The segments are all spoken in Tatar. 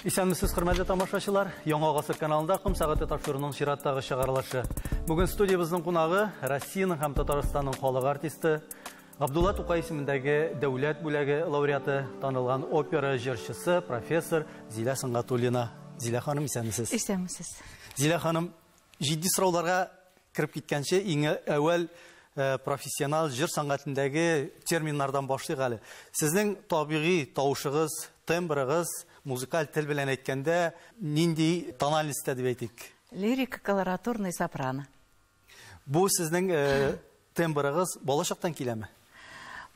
Исәнмесез, хөрмәтле тамашачылар, Яңа гасыр каналында Кым сәгате тапшыруның чираттагы чыгарылышы. Бүген студиябызның кунагы Россиянең һәм Татарстанның халык артисты, Габдулла Тукай исемендәге дәүләт бүләге лауреаты, танылган опера җырчысы, профессор Зилә Сыңгатуллина. Зилә ханым, исәнмесез? Исәнмесез. Зилә ханым, җитди сорауларга кирип киткәнче, иң әүвәл профессионал җыр сәнгатендәге терминнардан башлыйк әле. Сезнең табигый тавышыгыз, тембрыгыз, музыкаль тел белән әйткәндә, нинди тональностьта дип әйтик? Лирика, колоратурный, сопрано. Бу сезнең тембрыгыз балачактан киләме?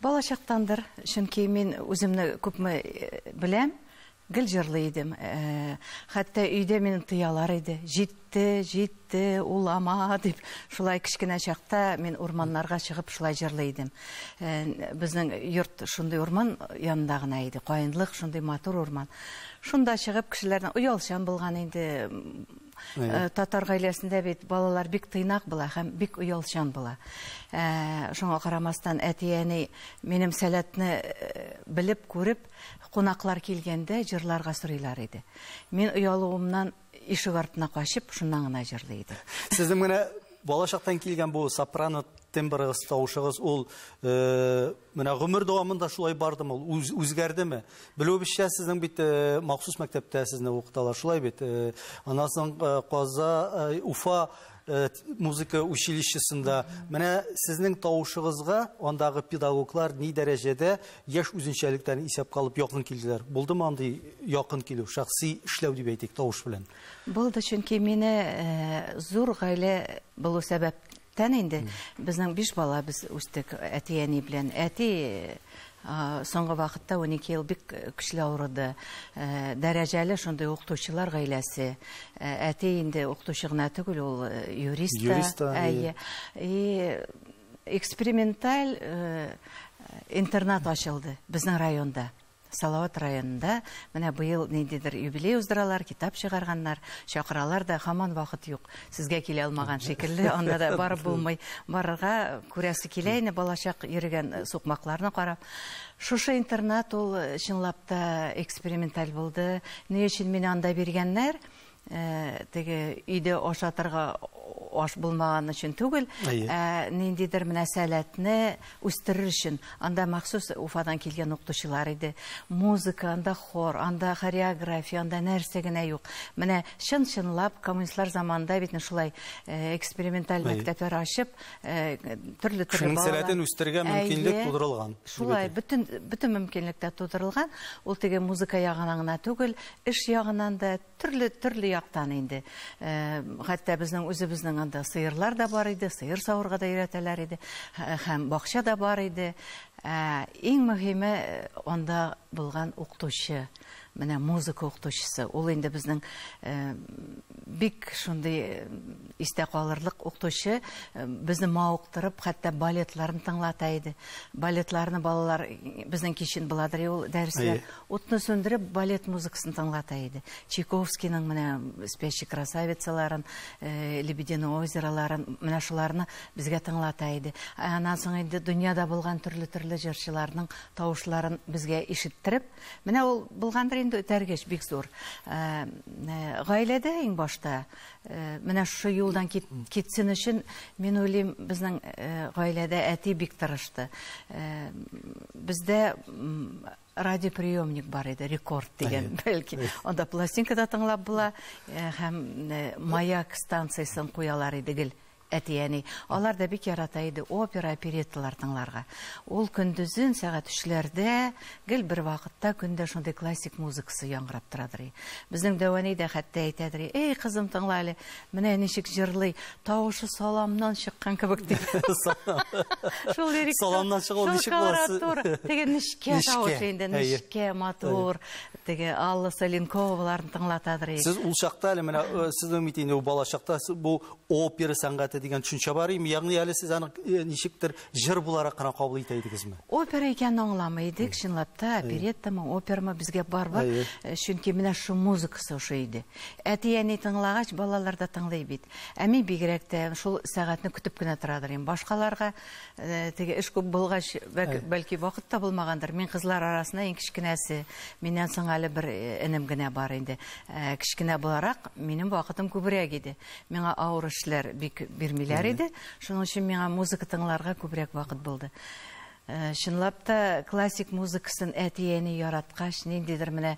Балачактандыр, чөнки мин үземне күпме беләм, гел җырлый идем. Хәтта өйдә минем тыялар иде. Җитте, улама дип, шулай кичкенә чакта мин урманнарга чыгып шулай җырлый идем. Безнең йорт шундый урман янында гына иде. Каенлык, шундый матур урман. Шунда чыгып кешеләрнең уялчан булган инде. Татар гаиләсендә бит балалар бик тыйнак була һәм бик уялчан була. Шуңа карамастан әти-әни минем сәләтне белеп күреп, кунаклар килгәндә җырларга сорыйлар иде. Мин уялуымнан ишек артына качып, шуннан гына җырлый идем. Сезнең менә балачактан килгән бу сопрано тембрыгыз, тавышыгыз, ул менә гомер дәвамында шулай бардымы, үзгәрдеме? Белүебезчә, сезнең бит махсус мәктәптә сезне укыталар, шулай бит. Аннан соң Каза, Уфа музыка училищесында менә сезнең тавышыгызга андагы педагоглар ни дәрәҗәдә яшь үзенчәлектәрен исәпкә алып якын килделәр? Булдымы андый якын килү, шәхси эшләү дип әйтик, тавыш белән? Булды, чөнки мине зур гаилә булу сәбәптән инде безнең 5 бала без үстек әти-әни белән. Әти соңгы вакытта 12 ел бик көчле авырды. Дәрәҗәле шундый укытучылар гаиләсе. Әти инде укытучы гына түгел, ул юрист. Эксперименталь интернат ачылды безнең районда. Салават районында, менә быел ниндидер юбилей уздыралар, китап чыгарганнар, чакыралар да, һаман вакыт юк. Сезгә килә алмаган шикелле, анда да барып булмый. Барырга күрәсе килә ине, балачак йөргән сукмакларны карап. Шушы интернат ул чынлап та эксперименталь булды. Ни өчен мине анда биргәннәр? Теге өйдә ашатырга аш булмаган өчен түгел, ниндидер менә сәләтне үстерер өчен. Анда махсус Уфадан килгән укытучылар иде. Музыка, анда хор, анда хореография, анда нәрсә генә юк. Менә чын-чынлап коммунистлар заманында бит шулай эксперименталь мәктәпләр ачып, төрле балалар сәләтен үстергә мөмкинлек тудырылган. Шулай бөтен мөмкинлектә тудырылган. Ул теге музыка ягынан гына түгел, эш ягынан да төрле яктан инде. Хәтта безнең үзебезнең анда сыерлар да бар иде, сыер савырга да өйрәтәләр иде, һәм бакча да бар иде. Иң мөһиме анда булган укытучы, менә музыка укытучысы. Ул инде безнең бик шундый истә калырлык укытучы, безне мауктырып, хәтта балетларын тыңлата иде. Балетларны балалар безнең кичен буладыр, ул дәресләр утны сөндереп балет музыкасын тыңлата иде. Чайковскийның менә «Спящий красавицаларын», «Лебединое озероларын», менә шуларны безгә тыңлата иде. Аннан соң инде дөньяда булган төрле җырчыларның тавышларын безгә ишеттереп, менә ул булгандыр инде үтәргәч бик зур. Гаиләдә иң башта менә шу юлдан китсен өчен мин уйлыйм, безнең гаиләдә әти бик тырышты. Бездә радиоприемник бар иде, рекорд дигән, бәлки. Анда пластинкада тыңлап була, һәм маяк станциясын куялар иде гел. Әти-әни. Алар да бик ярата иде опера, оперетталар тыңларга. Ул көндезен сәгать 3ләрдә гел бер вакытта көндә шундый классик музыкасы яңгырап торадыр. Безнең Дәвани да хәтта әйтәдер: "Эй, кызым, тыңла әле, менә ничек җырлый, тавышы саламнан чыккан кебек" дип. Шул лирик. Саламнан чыгу ничек буласы? Теге ничкә тавышы инде, ничкә матур, теге Алла Соленковаларны тыңлатадыр. Сез ул чакта әле менә сез үмит инде бала чакта бу опера сәнгате дигән төшенчә бар име? Ягъни әле сез аны ничектер җыр буларак кына кабул итә идегезме? Опера икәнен аңламый идек, чынлап та, опереттамы, операмы безгә бар-бар. Чөнки менә шу музыкасы ошо иде. Әти-әни тыңлагач, балалар да тыңлый бит. Ә мин бигрәк тә шул сәгатьне көтеп кенә торадыр. Башкаларга теге эш күп булгач, бәлки вакыт та булмагандыр. Мин кызлар арасында иң кичкенәсе, миннән соң әле бер энем генә бар инде. Кичкенә буларак минем вакытым күбрәк иде. Миңа авыр эшләр бик бирмиләр иде. Шуның өчен миңа музыка тыңларга күбрәк вакыт булды. Чынлап та классик музыкасын әтиәне яраткач, ниндидер менә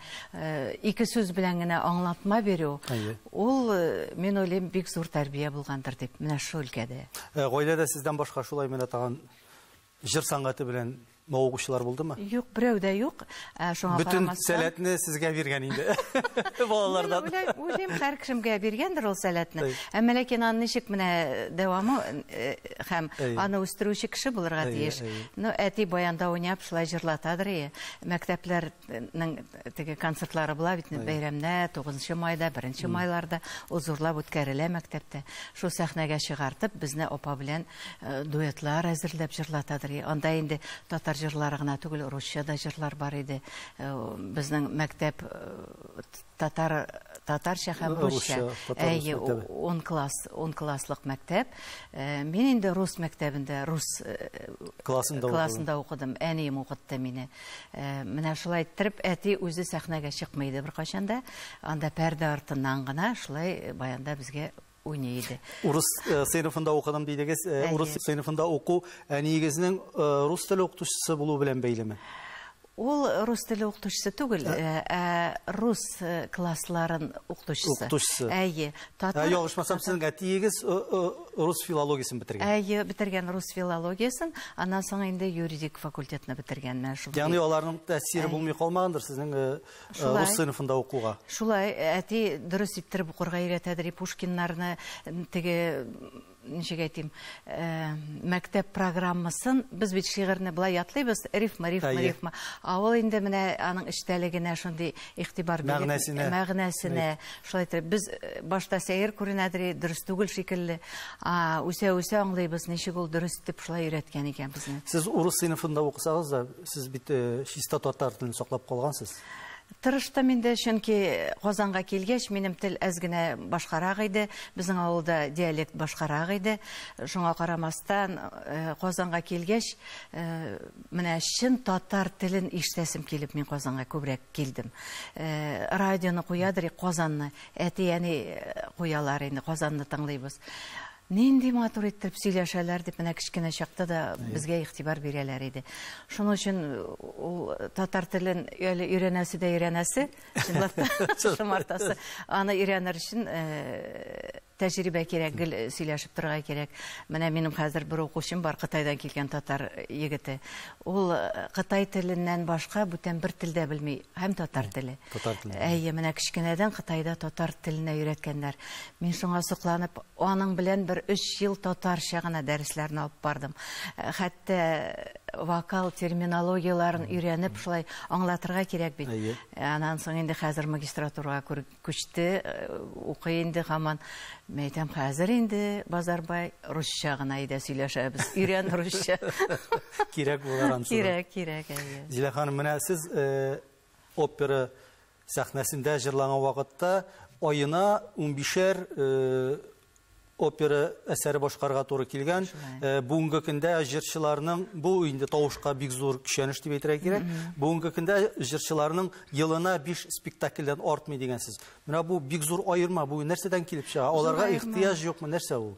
ике сүз белән генә аңлатма бирү, ул мен уйлыйм бик зур тәрбия булгандыр дип, менә шул өлкәдә. Гаиләдә сездән башка шулай менә тагын җыр сәнгате белән мавыгучылар булдымы? Юк, берәү дә юк. Шуңа Бүтән карамастан сәләтне сезгә биргән инде. Балалардан. Уйлыйм, һәр кешемгә биргәндер ул сәләтне. Әмма ләкин аны ничек менә дәвамы һәм аны үстерүче кеше булырга тиеш. Ну, әти баянда уйнап, шулай җырлатадыр. Мәктәпләрнең теге концертлары була бит бәйрәмнә, 9 майда, 1 майларда ул зурлап үткәрелә мәктәптә. Шул сәхнәгә чыгартып, безне апа белән дуэтлар әзерләп җырлатадыр. Анда инде татар җырлары гына түгел, русча да җырлар бар иде. Безнең мәктәп татарча һәм русча. 10 класслык мәктәп. Мин инде рус мәктәбендә, рус классында укыдым. Әнием укытты мине. Менә шулай иттереп, әти үзе сәхнәгә чыкмайды беркайчанда. Анда пәрдә артыннан гына шулай баянда безгә уйнайды. Урыс сыйныфында укыдым дидегез. Урыс сыйныфында уку әниегезнең рус теле укытучысы булу белән бәйлеме? Ул рус теле укытучысы түгел, рус классларын укытучысы. Әйе, татар. Ялгышмасам, сезнең әтиегез рус филологиясын бетергән. Әйе, бетергән рус филологиясын, аннан соң инде юридик факультетны бетергән. Ягъни аларның тәэсире булмый калмагандыр сезнең рус сыйныфында укуга. Шулай, әти дөрес иттереп укырга өйрәтәдер, Пушкиннарны теге ничек әйтим, мәктәп программасын без бит шигырьне булай ятлыйбыз, рифма. Ул инде менә аның эчтәлегенә шундый игътибар биреп, мәгънәсенә шулай итеп без башта сәер күренәдер, дөрес түгел шикелле. Үсә аңлыйбыз, ничек ул дөрес дип шулай өйрәткән икән безне. Сез урыс сыйныфында укысагыз да, сез бит чиста татар телен саклап калгансыз. Тырыштым инде, чөнки Казанга килгәч, минем тел әз генә башкарак иде, безнең авылда диалект башкарак иде. Шуңа карамастан Казанга килгәч, менә чын татар телен ишетәсем килеп, мин Казанга күбрәк килдем. Радионы куядыр, Казанны, әти-әни куялар инде, Казанны тыңлыйбыз. Нинди матур иттереп сөйләшәләр дип, менә кичкенә чакта да безгә игътибар бирәләр иде. Шуның өчен ул татар телен өйрәнәсе дә өйрәнәсе, чынлап та шомартасы. Аны өйрәнер өчен тәҗрибә кирәк, гел сөйләшеп торырга кирәк. Менә минем хәзер бер укучым бар, Кытайдан килгән татар егете. Ул Кытай теленнән башка бүтән бер телдә белми, һәм татар теле. Әйе, менә кичкенәдән Кытайда татар теленә өйрәткәннәр. Мин шуңа сокланып, аның белән 3 ел татарча гына дәресләрне алып бардым. Хәтта вокал терминологияларын өйрәнеп, шулай аңлатырга кирәк бит. Аннан соң инде хәзер магистратурага күчте, укый инде һаман. Мәйтәм, хәзер инде Базарбай русча гына иде сөйләшәбез. Өйрән русча. Кирәк булган ансыз. Кирәк. Зилә ханым, менә сез опера сәхнәсендә җырланган вакытта аена 15 опера әсәре башкарга туры килгән. Бүгенге көндә җырчыларның бу инде тавышка бик зур күчәнеш дип әйтергә кирәк. Бүгенге көндә җырчыларның елына 5 спектакльдән артмый дигәнсез. Менә бу бик зур аерма, бу нәрсәдән килеп чыга? Аларга ихтыяҗ юкмы, нәрсә ул?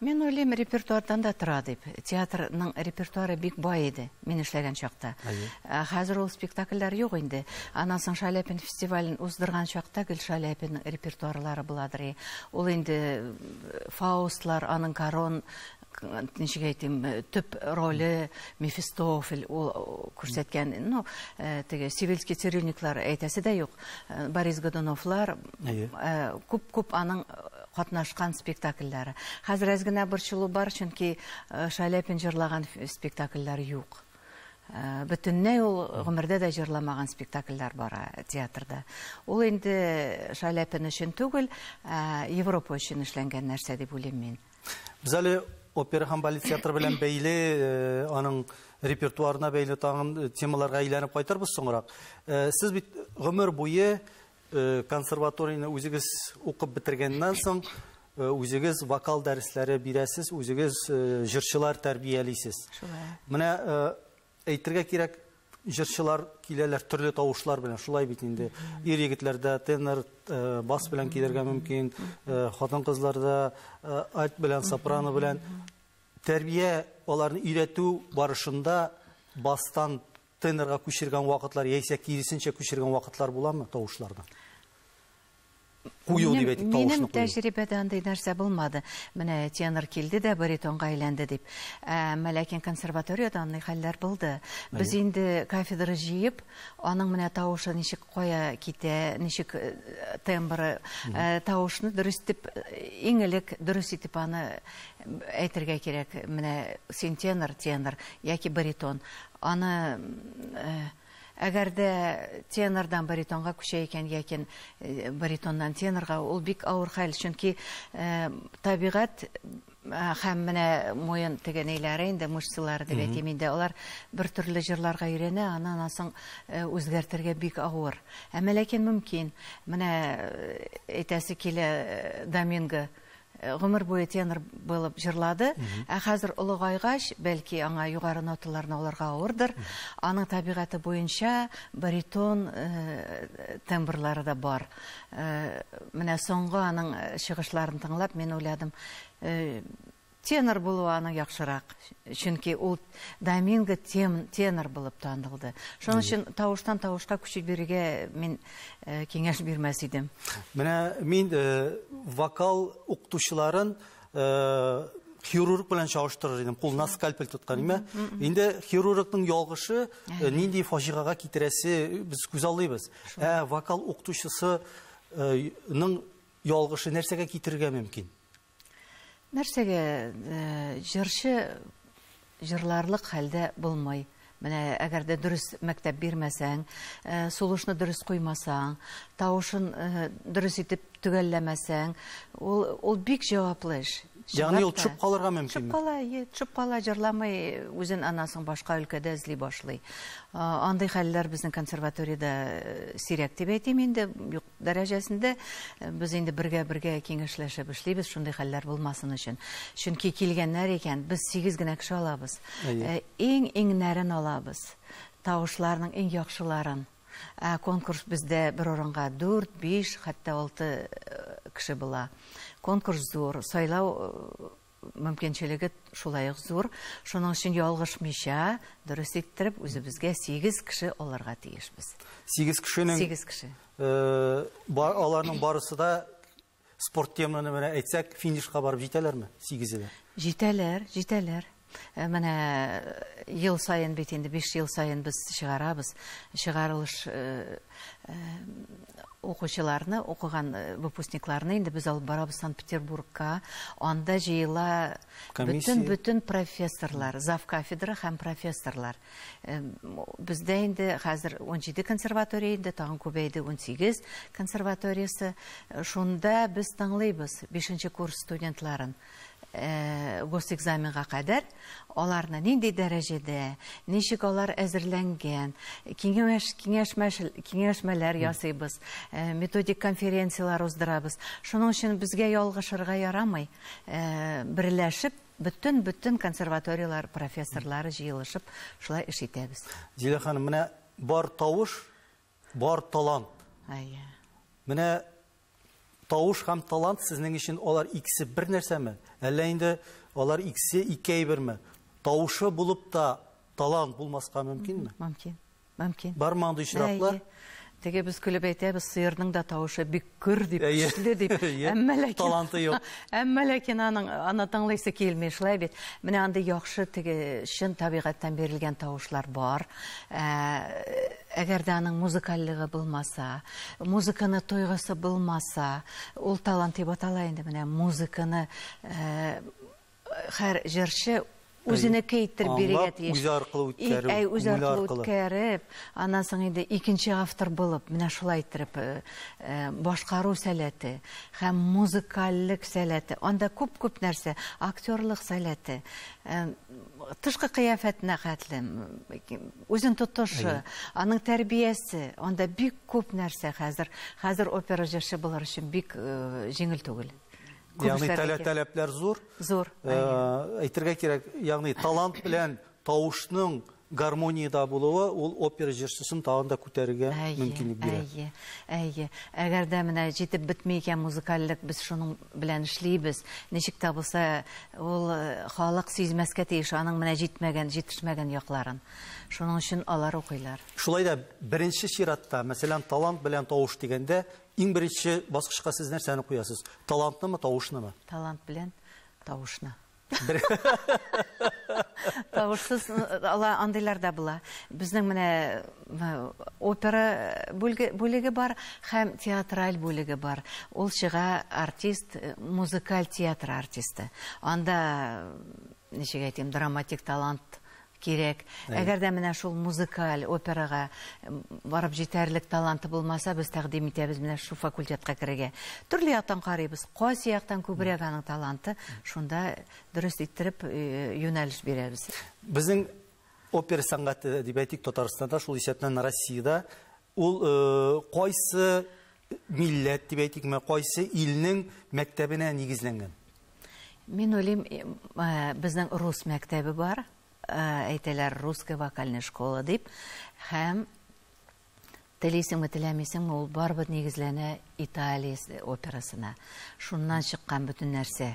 Мен уйлыйм, репертуардан да тора дип. Театрның репертуары бик бай иде, мин эшләгән чакта. Хәзер ул спектакльләр юк инде. Аннан соң Шаляпин фестивален уздырган чакта Гөл Шаляпин репертуарлары буладыр. Ул инде Фаустлар, аның Корон, ничек әйтим, төп роле Мефистофель ул күрсәткән. Ну, теге Сивильский цирюльниклар әйтәсе дә юк. Борис Годуновлар, күп аның катнашкан спектакльләре. Хәзер әз генә борчылу бар, чөнки Шаляпин җырлаган спектакльләр юк. Бөтенләй ул гомердә дә җырламаган спектакльләр бара театрда. Ул инде Шаляпин өчен түгел, Европа өчен эшләнгән нәрсә дип уйлыйм мин. Без әле опера һәм балет театры белән бәйле, аның репертуарына бәйле тагын темаларга әйләнеп кайтырбыз соңрак. Сез бит гомер буе консерваторияны үзегез укып бетергәннән соң үзегез вокал дәресләре бирәсез, үзегез җырчылар тәрбиялисез. Менә әйтергә кирәк, җырчылар киләләр төрле тавышлар белән, шулай бит инде. Ир егетләрдә тенор, бас белән килергә мөмкин, хатын-кызларда альт белән, сопрано белән. Тәрбия аларны өйрәтү барышында бастан тенорга күчергән вакытлар, яисә киресенчә күчергән вакытлар буламы тавышларда? Минем тәҗрибәдә андый нәрсә булмады. Менә тенор килде дә баритонга әйләнде дип. Ләкин консерваториядә андый хәлләр булды. Без инде кафедра җыеп, аның менә тавышы ничек кая китә, ничек тембры, тавышны дөрес итеп, иң элек дөрес итеп аны әйтергә кирәк. Менә син тенор, яки баритон. Аны әгәр дә тенордан баритонга күчә икән, яки баритоннан тенорга, ул бик авыр хәл, чөнки табигать һәм менә муен тегенейләре инде, мышцалары дип әйтим инде, алар бер төрле җырларга өйрәнә, аннан соң үзгәртергә бик авыр. Ләкин мөмкин. Менә әйтәсе килә Доминго гомер буе тенор булып җырлады, хәзер олыгайгач, бәлки аңа югары ноталарны алырга авырдыр. Аның табигаты буенча баритон тембрлары да бар. Менә соңгы аның чыгышларын тыңлап, мен уйладым, тенор булу аның яхшырак. Чөнки ул Доминго тенор булып танылды. Шуның өчен тавыштан тавышка күчеп бирергә мин киңәш бирмәс идем. Менә мин вокал укытучыларын хирург белән чагыштырыр идем. Кулына скальпель тоткан име. Инде хирургның ялгышы нинди фаҗигага китерәсе без күз алдыйбыз. Вокал укытучысының ялгышы нәрсәгә китергә мөмкин? Нәрсәгә җырчы җырларлык хәлдә булмый. Менә әгәр дә дөрес мәктәп бирмәсәң, сулышны дөрес куймасаң, тавышын дөрес итеп төгәлләмәсәң, ул бик җаваплы эш. Ягъни ул төшеп калырга мөмкин. Төшеп кала, җырламый, үзен анасын башка өлкәдә эзли башлый. Андый хәлләр безнең консерваториядә сирәк дип әйтим инде, юк дәрәҗәсендә без инде бергә киңәшләшеп эшлибез, шундый хәлләр булмасын өчен. Чөнки килгәннәр икән, без 8 генә кеше алабыз. Иң-иңнәрен алабыз. Тавышларның иң яхшыларын. Конкурс бездә бер урынга 4, 5, хәтта 6 кеше була. Конкурс зур, сайлау мөмкинчелеге шулай ук зур. Шуның өчен ялгышмыйча, дөрес иттереп, үзебезгә 8 кеше алырга тиешбез. 8 кешенең 8 кеше. Аларның барысы да спорт теманы менә әйтсәк, финишка барып җитәләрме? 8-е дә. Җитәләр. Менә ел сайын бит инде 5 ел сайын без чыгарабыз. Чыгарылыш укучыларны, укыган выпускникларны инде без алып барабыз Санкт-Петербургка. Анда җыела бөтен профессорлар, зав кафедра һәм профессорлар. Бездә инде хәзер 17 консерватория инде, тагын күбәйде 18 консерваториясы. Шунда без тыңлыйбыз 5нче курс студентларын. Госэкзаменга кадәр аларны нинди дәрәҗәдә, ничек алар әзерләнгән, киңәшмәләр ясыйбыз, методик конференциялар уздырабыз. Шуның өчен безгә ялгышырга ярамый. Берләшеп, бөтен консерваториялар профессорлары җыелышып, шулай эш итәбез. Зилә ханым, менә бар тавыш, бар талант. Менә тавыш һәм талант сезнең өчен алар икесе бер нәрсәме? Әллә инде алар икесе ике әйберме? Тавышы булып та талант булмаска мөмкинме? Мөмкин. Бармы андый очраклар? Теге без көлеп әйтәбез, сыерның да тавышы бик көр дип, көчле дип. Таланты юк. Ләкин аны тыңлыйсы килми, шулай бит. Менә андый яхшы теге чын табигатьтән бирелгән тавышлар бар. Әгәр дә аның музыкаллыгы булмаса, музыканы тойгысы булмаса, ул талант дип атала инде. Менә музыканы һәр җырчы үзенә китереп бирергә тиеш. Үзе аркылы үткәреп, аннан соң инде икенче автор булып, менә шулай иттереп башкару сәләте һәм музыкаллык сәләте, анда күп нәрсә, актерлык сәләте, тышкы кыяфәтенә хәтле, үзен тотышы, аның тәрбиясе, анда бик күп нәрсә хәзер опера җырчы булыр өчен бик җиңел түгел. Ягъни таләпләр зур. Зур. Әйтергә кирәк, ягъни талант белән тавышның гармонияда булуы ул опера җырчысын тагын да күтәрергә мөмкинлек бирә. Әйе. Әгәр дә менә җитеп бетми икән музыкаллык, без шуның белән эшлибез. Ничек тә булса, ул халык сизмәскә тиеш аның менә җитешмәгән якларын. Шуның өчен алар укыйлар. Шулай да беренче чиратта, мәсәлән, талант белән тавыш дигәндә, иң беренче баскычка сез нәрсәне куясыз? Талантнымы, тавышнымы? Талант белән тавышны. Тавышсыз андыйлар да була. Безнең менә опера бүлеге бар һәм театраль бүлеге бар. Ул чыга артист, музыкаль театр артисты. Анда ничек әйтим, драматик талант кирәк. Әгәр дә менә шул музыкаль операга барып җитәрлек таланты булмаса, без тәкъдим итәбез менә шу факультетка керергә. Төрле яктан карыйбыз. Кайсы яктан күбрәк аның таланты, шунда дөрес иттереп юнәлеш бирәбез. Безнең опера сәнгате дип әйтик Татарстанда, шул исәптән Россиядә ул кайсы милләт дип әйтикме, кайсы илнең мәктәбенә нигезләнгән? Мин уйлыйм, безнең рус мәктәбе бар. Әйтәләр русская вокальная школа дип, һәм телисеңме, теләмисеңме, ул барыбер нигезләнә Италия операсына. Шуннан чыккан бөтен нәрсә.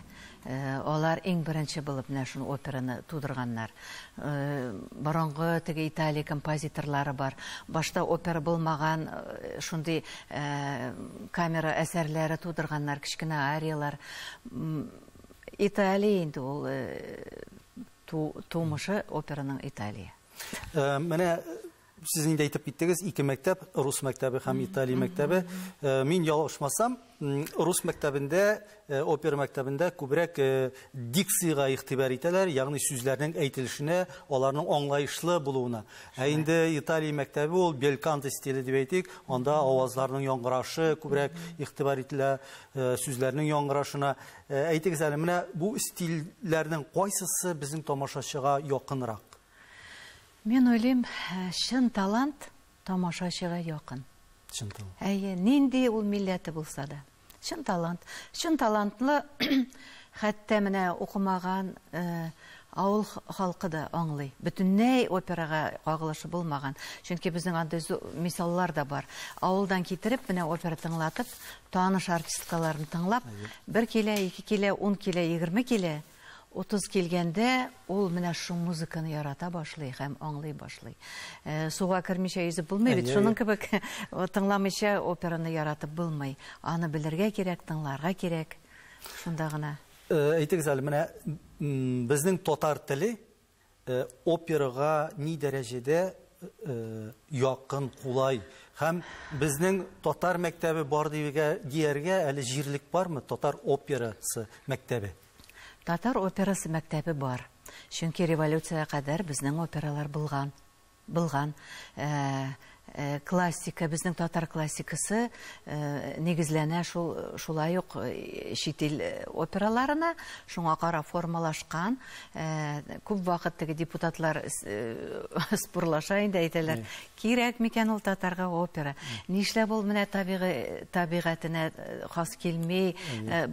Алар иң беренче булып менә шуны операны тудырганнар. Борынгы теге Италия композиторлары бар. Башта опера булмаган шундый камера әсәрләре тудырганнар, кичкенә ариялар. Италия инде ул тумышы операның Италия. Менә сез инде әйтеп киттегез, ике мәктәп, рус мәктәбе һәм Италия мәктәбе. Мин ялгышмасам, рус мәктәбендә, опера мәктәбендә күбрәк дикцияга игътибар итәләр, ягъни сүзләрнең әйтелешенә, аларның аңлаешлы булуына. Инде Италия мәктәбе ул белканто стиле дип әйтик, анда авазларның яңгырашы күбрәк игътибар ителә, сүзләрнең яңгырашына. Әйтегез әле, менә бу стильләрнең кайсысы безнең тамашачыга якынрак? Мен уйлыйм, шын талант тамашачыга якын. Шын талант. Әйе, нинди ул милләте булса да. Шын талант. Шын талантлы хәтта менә укымаган авыл халкы да аңлый. Бөтенләй операга кагылышы булмаган. Чөнки безнең анда мисаллар да бар. Авылдан китереп, менә опера тыңлатып, таныш артисткаларын тыңлап, 1 килә, 2 килә, 10 килә, 20 килә, 30 килгәндә ул менә шу музыканы ярата башлый һәм аңлый башлый. Суга кермичә йөзеп булмый бит. Шуның кебек тыңламыйча операны яратып булмый. Аны белергә кирәк, тыңларга кирәк. Шунда гына. Әйтегез әле, менә безнең татар теле операга ни дәрәҗәдә якын, кулай һәм безнең татар мәктәбе бар дияргә әле җирлек бармы? Татар операсы мәктәбе. Татар операсы мәктәбе бар. Чөнки революцияга кадәр безнең опералар булган. Классика, безнең татар классикасы нигезләнә шулай ук чит ил операларына, шуңа кара формалашкан. Күп вакыт теге депутатлар спорлаша инде әйтәләр, кирәк микән ул татарга опера? Нишләп ул менә табигатенә хас килми?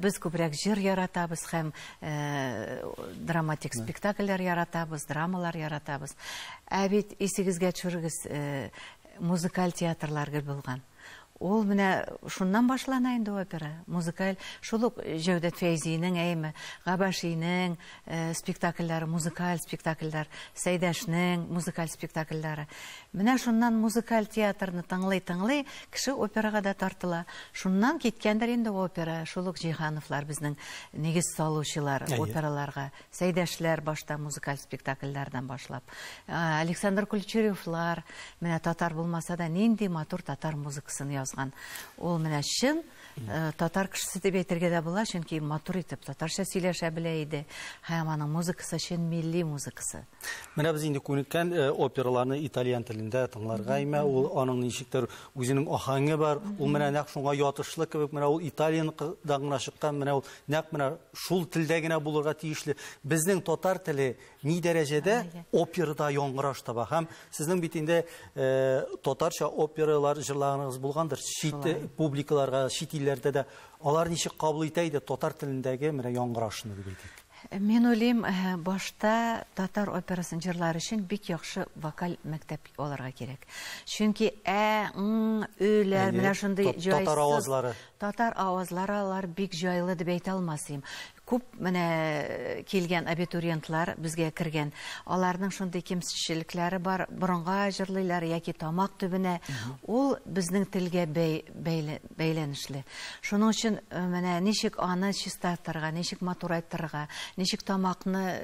Без күбрәк җыр яратабыз һәм драматик спектакльләр яратабыз, драмалар яратабыз. Ә бит исегезгә төшерегез, музыкаль театрлар булган. Ул менә шуннан башлана инде опера. Музыкаль, шул ук Җәүдәт Фәйзинең, әйме, Габашиның спектакльләре, музыкаль спектакльләр, Сәйдәшнең музыкаль спектакльләре. Менә шуннан музыкаль театрны тыңлый, кеше операга да тартыла. Шуннан киткәндер инде опера. Шул ук Җиһановлар безнең нигез салучылар операларга. Сәйдәшләр башта музыкаль спектакльләрдән башлап. Александр Кульчуревлар, менә татар булмаса да, нинди матур татар музыкасын язган. Ул менә чын татар кешесе дип әйтергә дә була, чөнки матур итеп татарча сөйләшә белә иде. Һәм аның музыкасы чын милли музыкасы. Менә без инде күнеккән операларны итальян телендә тыңларга имә, ул аның ничектер үзенең ахаңы бар. Ул менә нәкъ шуңа ятышлы кебек, менә ул итальяндан гына чыккан, менә ул нәкъ менә шул телдә генә булырга тиешле. Безнең татар теле ни дәрәҗәдә операда яңгыраш таба. Һәм сезнең бит инде татарча опералар җырлаганыгыз булгандыр. Чит публикаларга, чит илләрдә дә алар ничек кабул итә иде татар телендәге менә яңгырашны дип әйтик. Мен ойлайм, башта татар операсын җырлар өчен бик яхшы вокаль мәктәп аларга кирәк. Чөнки өйләр, менә шундый татар авазлары. Татар авазлары алар бик җайлы дип әйтә алмасым. Күп менә килгән абитуриентлар безгә кергән. Аларның шундый кемсезлекләре бар, борынга җырлыйлар яки тамак төбенә. Ул безнең телгә бәйләнешле. Шуның өчен менә ничек аны чистартырга, ничек матур әйттерергә, ничек тамакны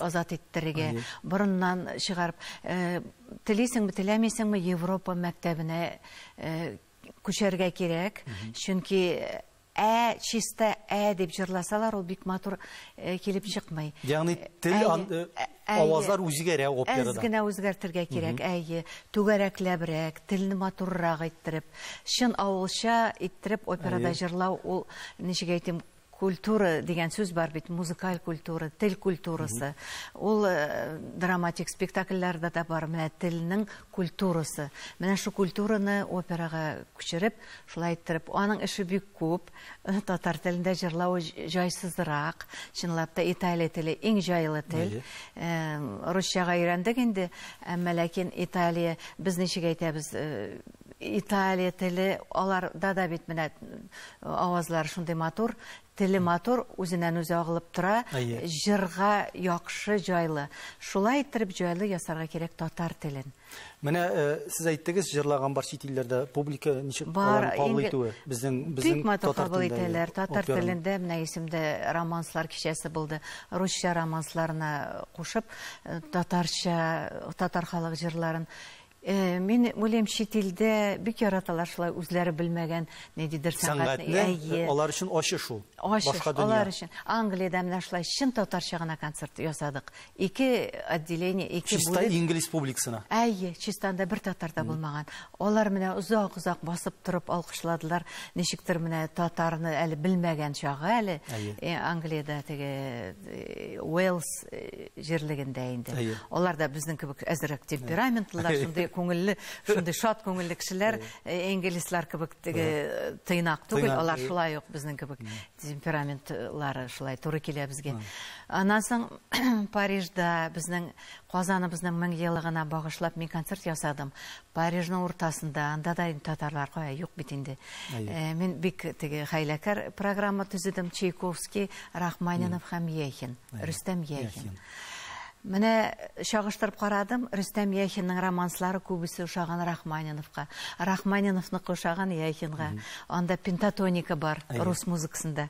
азат иттерергә, борыннан чыгарып, телисеңме, теләмисеңме Европа мәктәбенә күчәргә кирәк. Чөнки чиста дип җырласалар, ул бик матур килеп чыкмый. Ягъни тел авазлар үзгәрә операда. Генә үзгәртергә кирәк. Түгәрәкләбрәк, телне матуррак иттереп, чын авылча иттереп операда җырлау, ул ничек әйтим, культура дигән сүз бар бит, музыкаль культура, тел культурасы. Ул драматик спектакльләрдә дә бар, менә телнең культурасы. Менә шу культураны операга күчереп, шулай иттереп, аның эше бик күп. Татар телендә җырлау җайсызрак, чынлап та Италия теле иң җайлы тел. Русчага өйрәндек инде, әмма ләкин Италия, без ничек әйтәбез, Италия теле, аларда да бит менә авазлар шундый матур, теле матур, үзеннән үзе агылып тора, җырга яхшы җайлы. Шулай иттереп җайлы ясарга кирәк татар телен. Менә сез әйттегез, җырлаган бар чит илләрдә публика ничек кабул итүе? Безнең татар телендә. Татар телендә менә исемдә романслар кичәсе булды. Русча романсларына кушып, татар халык җырларын. Мен уйлыйм, чит илдә бик яраталар шулай үзләре белмәгән ниндидер сәнгатьне. Алар өчен ачыш ул. Башка дөнья. Алар өчен. Англиядә менә шулай чын татарча гына концерт ясадык. 2 отделение, 2 бүлек. Чиста инглиз публикасына. Чистанда бер татарда булмаган. Алар менә узак басып торып алкышладылар. Ничектер менә татарны әле белмәгән чагы әле. Англиядә теге Уэльс җирлегендә инде. Алар да безнең кебек әзрәк темпераментлылар, шундый күңелле, шундый шат күңелле кешеләр, инглизлар кебек тыйнак түгел, алар шулай ук безнең кебек темпераментлары шулай туры килә безгә. Аннан соң Парижда безнең Казаныбызның 1000 еллыгына багышлап мин концерт ясадым. Парижның уртасында, анда да татарлар кая юк бит инде. Мин бик теге хәйләкәр программа төзедем, Чайковский, Рахманинов һәм Яхин, Рөстәм Яхин. Менә чагыштырып карадым, Рөстәм Яхинның романслары күбесе ошаган Рахманиновка. Рахманиновны ошаган Яхинга. Анда пентатоника бар, рус музыкасында.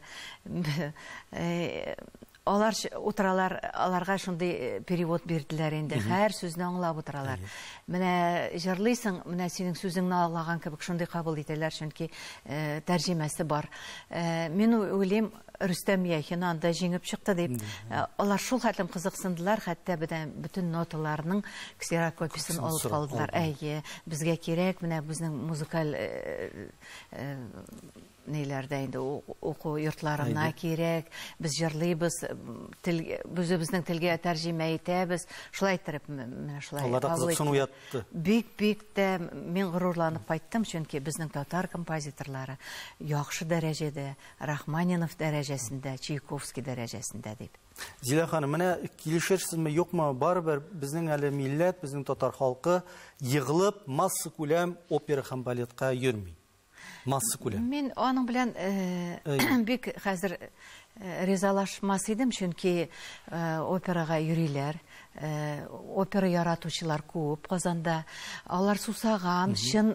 Алар утыралар, аларга шундый перевод бирделәр инде. Һәр сүзне аңлап утыралар. Менә җырлыйсың, менә синең сүзеңне аңлаган кебек шундый кабул итәләр, чөнки тәрҗемәсе бар. Мин уйлыйм, Рөстәм Яхин анда җиңеп чыкты дип. Алар шул хәтлем кызыксындылар, хәтта бүтән ноталарның ксерокопиясын алып калдылар. Безгә кирәк, менә безнең музыкаль неләрдә инде уку йортларына кирәк, без җырлыйбыз, безнең телгә тәрҗемә итәбез, шулай итеп менә шулай. Алар да кызыксыну уятты. Бик тә мин горурланып кайттым, чөнки безнең татар композиторлары яхшы дәрәҗәдә, Рахманинов дәрәҗәсендә, Чайковский дәрәҗәсендә дип. Зилә ханым, менә килешерсезме, юкмы, барыбер безнең әле милләт, безнең татар халкы егылып масса күләм опера һәм балетка йөрми. Масса күләм. Мин аның белән бик хәзер ризалашмас идем, чөнки операга йөриләр. Опера яратучылар күп Казанда. Алар сусаган, чын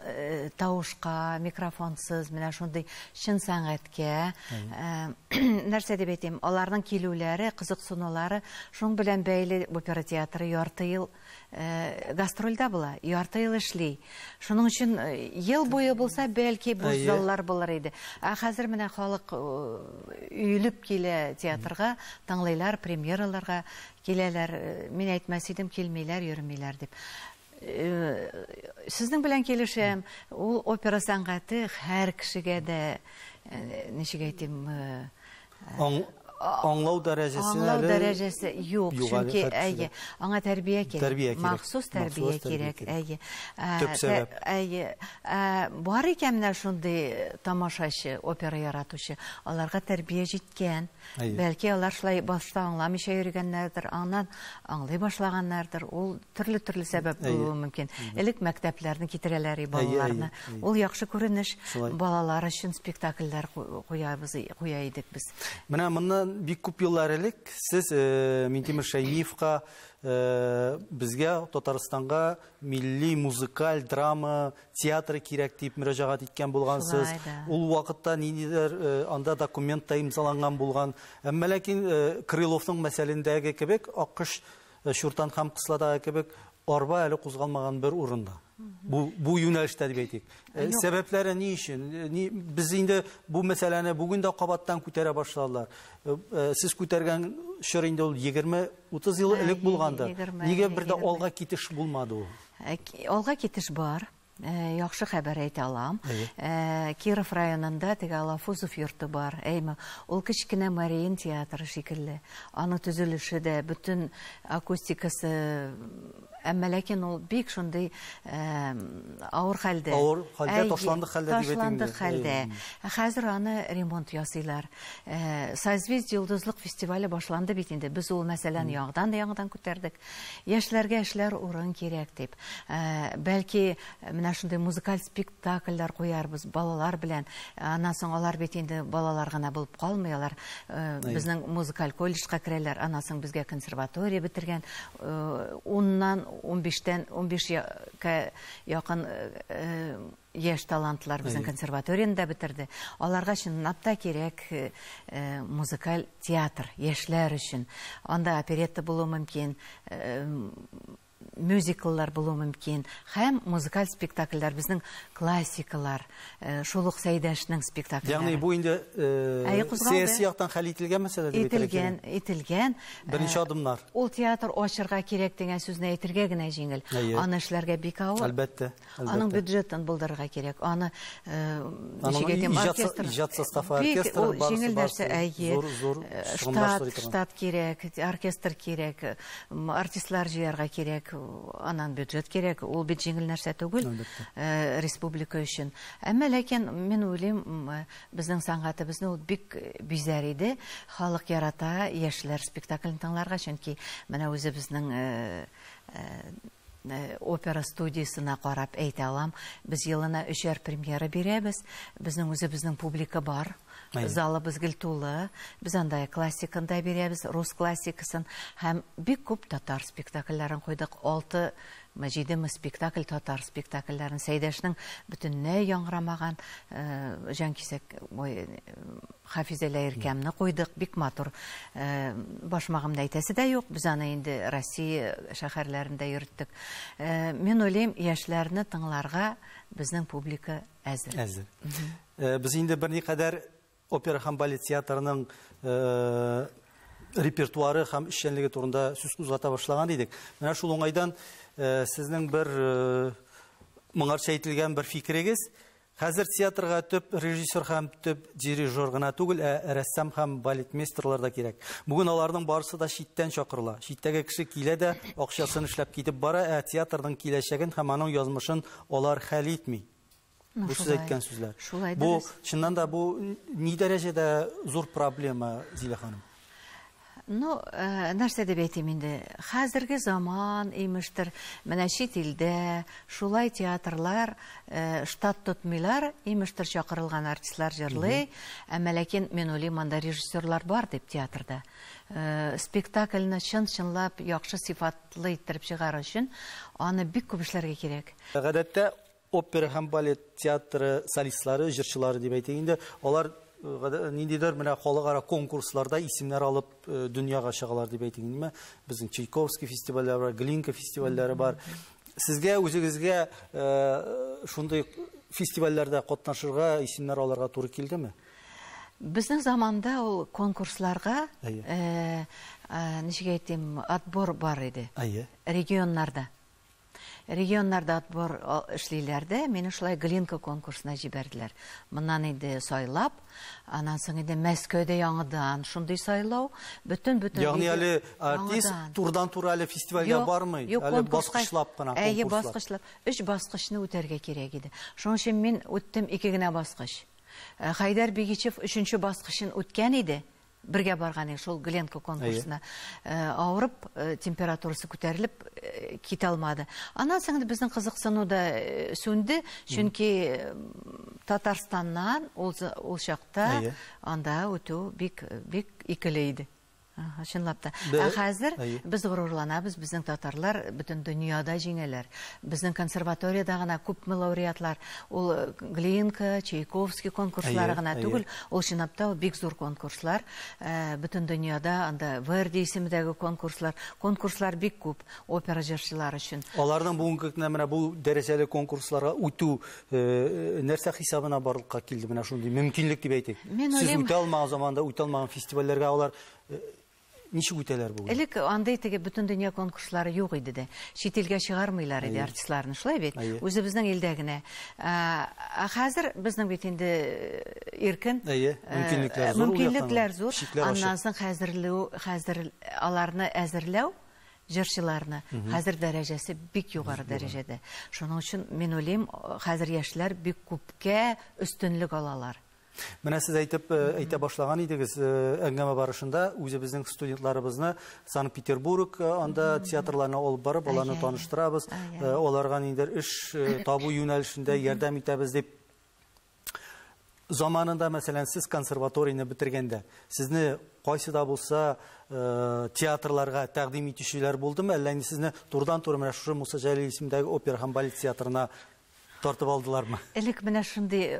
тавышка, микрофонсыз, менә шундый чын сәнгатькә, нәрсә дип әйтим, аларның килүләре, кызыксынулары, шуң белән бәйле опера театры ярты ел гастрольдә була, ярты ел эшли. Шуның өчен ел буе булса, бәлки бу заллар булыр иде. Хәзер менә халык өйлеп килә театрга, таңлайлар, премьераларга киләләр. Мин әйтмәс идем, килмиләр, йөрмиләр дип. Сезнең белән килешәм, ул опера сәнгате һәр кешегә дә, ничек әйтим, аңлау дәрәҗәсе Аңлау дәрәҗәсе юк, югары чөнки хәтсезлек. аңа тәрбия Тәрбия кирәк, кирәк. махсус тәрбия Махсус тәрбия кирәк. Төп сәбәп. Бар икән менә шундый тамашачы, опера яратучы, аларга тәрбия җиткән. Бәлки алар шулай башта аңламыйча йөргәннәрдер, аңнан аңлый башлаганнардыр. Ул төрле сәбәп булуы мөмкин. Элек мәктәпләрне китерәләр балаларны. Ул яхшы күренеш. Балалар өчен спектакльләр куя идек без. Менә моннан бик күп еллар элек сез Минтимер Шәймиевка безгә Татарстанга милли музыкаль драма театры кирәк дип мөрәҗәгать иткән булгансыз. Ул вакытта ниндидер анда документ та имзаланган булган. Әмма ләкин Крыловның мәсьәлендәге кебек Акыш Шуртан һәм Кысладагы кебек арба әле кузгалмаган бер урында. Бу юнәлештә дип әйтик. Сәбәпләре ни өчен? Без инде бу мәсьәләне бүген дә кабаттан күтәрә башладылар. Сез күтәргән чор инде ул 20-30 ел элек булганда. Нигә бер дә алга китеш булмады ул? Алга китеш бар. Яхшы хәбәр әйтә алам. Киров районында теге Алафузов йорты бар. Ул кечкенә Мариин театры шикелле. Аны төзелеше дә, бүтән акустикасы, әмма ләкин ул бик шундый авыр хәлдә. Авыр хәлдә, ташландык хәлдә дип Ташландык хәлдә. Хәзер аны ремонт ясыйлар. Созвездие йолдызлык фестивале башланды бит инде. Без ул мәсьәләне яңадан күтәрдек. Яшьләргә эшләр урын кирәк дип. Бәлки менә шундый музыкаль спектакльләр куярбыз балалар белән. Аннан соң алар бит инде балалар гына булып калмыйлар. Безнең музыкаль колледжга керәләр. Аннан соң безгә консерватория бетергән. 15-ка якын яшь талантлар безнең консерваторияны да бетерде. Аларга чынлап та кирәк музыкаль театр яшьләр өчен. Анда оперетта булуы мөмкин, мюзикллар булуы мөмкин, һәм музыкаль спектакльләр, безнең классикалар, Шулук Сәйдәшнең спектакльләре. Ягъни бу инде сәяси яктан хәл ителгән мәсьәлә дип әйтелгән. Ителгән. Беренче адымнар. Ул театр ачырга кирәк дигән сүзне әйтергә генә җиңел. Аны эшләргә бик авыр. Әлбәттә. Аның бюджетын булдырырга кирәк. Аны иҗат составы оркестр зур штат кирәк, оркестр кирәк, артистлар җыярга кирәк, анан бюджет кирәк. Ул бит җиңел нәрсә түгел республика өчен. Әмма ләкин мин уйлыйм, безнең сәнгатебезне ул бик бизәр иде. Халык ярата, яшьләр спектакльне тыңларга, чөнки менә үзебезнең опера студиясына карап әйтә алам. Без елына 3 премьера бирәбез. Безнең үзебезнең публика бар. Залыбыз гел тулы. Без анда классиканы да бирәбез, рус классикасын һәм бик күп татар спектакльләрен куйдык. 6-7 спектакль татар спектакльләрен. Сәйдәшнең бөтенләй яңгырамаган Җанкисәк Хафизәлә Иркәмне куйдык. Бик матур. Башмагымда әйтәсе дә юк. Без аны инде Россия шәһәрләрендә йөрттек. Мин уйлыйм, яшьләрне тыңларга безнең публика әзер. Без инде берникадәр опера һәм балет театрының репертуары һәм эшчәнлеге турында сүз кузгата башлаган идек. Менә шул уңайдан сезнең бер моңарча әйтелгән бер фикерегез, хәзер театрга төп режиссер һәм төп дирижер гына түгел, рәссам һәм балетмейстерлар да кирәк. Бүген аларның барысы да читтән чакырыла. Читтәге кеше килә дә акчасын эшләп китеп бара, театрның киләчәген һәм аның язмышын алар хәл итми. Бу сез әйткән сүзләр. Бу чыннан да бу ни дәрәҗәдә зур проблема, Зилә ханым? Нәрсә дип әйтим инде? Хәзерге заман имештер, менә чит илдә шулай театрлар штат тотмыйлар, имештер чакырылган артистлар җырлый, әмма ләкин мин уйлыйм, анда режиссерлар бар дип театрда. Спектакльне чын-чынлап яхшы сыйфатлы иттереп чыгару өчен аны бик күп эшләргә кирәк. Гадәттә опера һәм балет театры солистлары, җырчылары дип әйтик инде, алар ниндидер менә халыкара конкурсларда исемнәр алып дөньяга чыгалар дип әйтик инде. Безнең Чайковский фестивальләре бар, Глинка фестивальләре бар. Сезгә үзегезгә шундый фестивальләрдә катнашырга, исемнәр алырга туры килдеме? Безнең заманда ул конкурсларга ничек әйтим, отбор бар иде. Регионнарда. Регионнарда отбор эшлиләрдә, мине шулай Глинка конкурсына җибәрделәр. Моннан инде сайлап, аннан соң инде Мәскәүдә яңадан шундый сайлау, бөтен Ягъни әле артист турдан-тур әле фестивальгә бармый, әле баскычлап кына конкурслар. Баскычлап, 3 баскычны үтәргә кирәк иде. Шуның өчен мин үттем 2 генә баскыч. Хайдар Бигичев 3нче баскычын үткән иде. Бергә барган иде шул Гленко конкурсына. Авырып, температурасы күтәрелеп китә алмады. Аннан соң безнең кызыксыну да сүнде, чөнки Татарстаннан ул чакта анда үтү бик икеле иде. Чынлап та. Хәзер без горурланабыз, безнең татарлар бөтен дөньяда җиңәләр. Безнең консерваториядә гына күпме лауреатлар, ул Глинка, Чайковский конкурслары гына түгел, ул чынлап та бик зур конкурслар. Бөтен дөньяда анда Верди исемендәге конкурслар бик күп опера җырчылары өчен. Аларның бүгенге көндә менә бу дәрәҗәле конкурсларга үтү нәрсә хисабына барлыкка килде менә шундый мөмкинлек дип әйтик. Сез үтә алмаган заманда үтә алмаган фестивальләргә алар ничек үтәләр бүген? Элек андай теге бөтен дөнья конкурслары юк иде дә. Чит илгә чыгармыйлар иде артистларны, шулай бит. Үзебезнең илдә генә. Хәзер безнең бит инде иркен, мөмкинлекләр зур. Аннан соң хәзер аларны әзерләү җырчыларны хәзер дәрәҗәсе бик югары дәрәҗәдә. Шуның өчен мин уйлыйм, хәзер яшьләр бик күпкә өстенлек алалар. Менә сез әйтә башлаган идегез әңгәмә барышында үзебезнең студентларыбызны Санкт-Петербург анда театрларына алып барып, аларны таныштырабыз, аларга ниндер эш табу юнәлешендә ярдәм итәбез дип. Заманында, мәсәлән, сез консерваторияны бетергәндә, сезне кайсыда булса театрларга тәкъдим итүчеләр булдымы, әллә инде сезне турдан-тур менә шушы Муса Җәлил исемендәге опера һәм балет театрына тартып алдылармы? Элек менә шундый